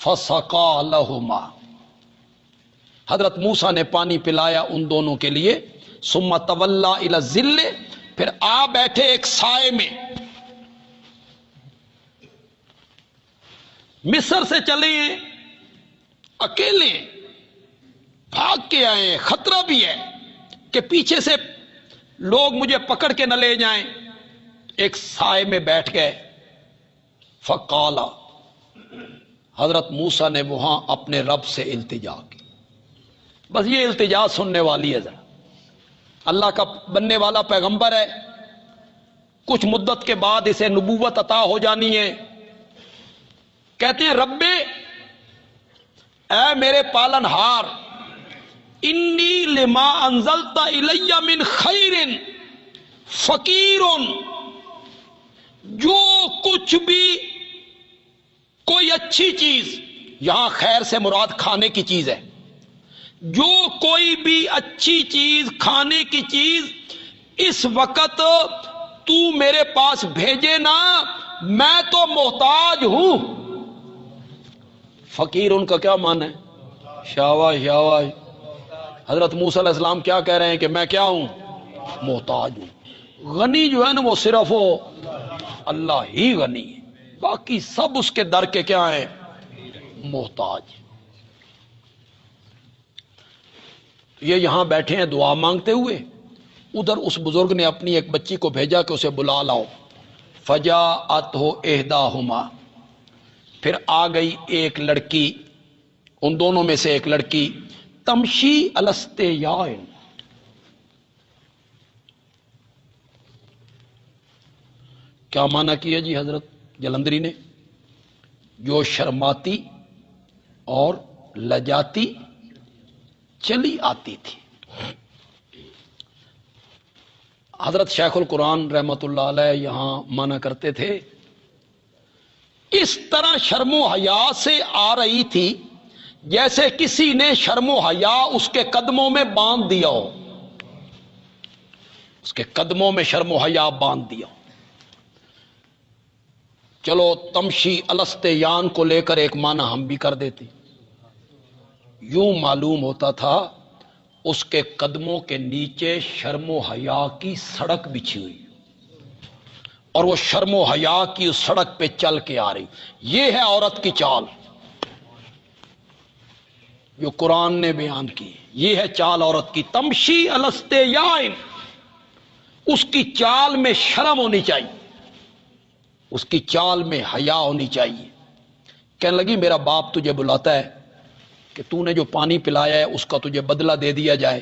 فسقا لہما، حضرت موسیٰ نے پانی پلایا ان دونوں کے لیے. ثم تولی الی الظل، پھر آ بیٹھے ایک سائے میں. مصر سے چلے ہیں اکیلے، بھاگ کے آئے، خطرہ بھی ہے کہ پیچھے سے لوگ مجھے پکڑ کے نہ لے جائیں. ایک سائے میں بیٹھ گئے. فقالا، حضرت موسیٰ نے وہاں اپنے رب سے التجا کی. بس یہ التجا سننے والی ہے. ذرا اللہ کا بننے والا پیغمبر ہے، کچھ مدت کے بعد اسے نبوت عطا ہو جانی ہے. کہتے ہیں رب، اے میرے پالن ہار، انی لما انزلت الی من خیر فقیر، جو کچھ بھی کوئی اچھی چیز، یہاں خیر سے مراد کھانے کی چیز ہے، جو کوئی بھی اچھی چیز، کھانے کی چیز اس وقت تو میرے پاس بھیجے نا، میں تو محتاج ہوں. فقیر ان کا کیا معنی ہے؟ شاباش شاباش. حضرت موسیٰ علیہ السلام کیا کہہ رہے ہیں کہ میں کیا ہوں؟ محتاج ہوں. غنی جو ہے نا وہ صرف اللہ ہی غنی ہے، باقی سب اس کے در کے کیا ہیں؟ محتاج. یہ یہاں بیٹھے ہیں دعا مانگتے ہوئے، ادھر اس بزرگ نے اپنی ایک بچی کو بھیجا کہ اسے بلا لاؤ. فجاءتہ احداہما، پھر آ گئی ایک لڑکی، ان دونوں میں سے ایک لڑکی. تمشی علی استحیاء، کیا معنی کیا جی حضرت جلندری نے؟ جو شرماتی اور لجاتی چلی آتی تھی. حضرت شیخ القرآن رحمت اللہ علیہ یہاں معنی کرتے تھے، اس طرح شرم و حیا سے آ رہی تھی جیسے کسی نے شرم و حیا اس کے قدموں میں باندھ دیا ہو، اس کے قدموں میں شرم و حیا باندھ دیا ہو. چلو تمشی الستیان کو لے کر ایک معنی ہم بھی کر دیتے. یوں معلوم ہوتا تھا اس کے قدموں کے نیچے شرم و حیا کی سڑک بچھی ہوئی، اور وہ شرم و حیا کی اس سڑک پہ چل کے آ رہی. یہ ہے عورت کی چال جو قرآن نے بیان کی. یہ ہے چال عورت کی. تمشی الستیاء، اس کی چال میں شرم ہونی چاہیے، اس کی چال میں حیا ہونی چاہیے. کہنے لگی میرا باپ تجھے بلاتا ہے کہ تو نے جو پانی پلایا ہے اس کا تجھے بدلہ دے دیا جائے.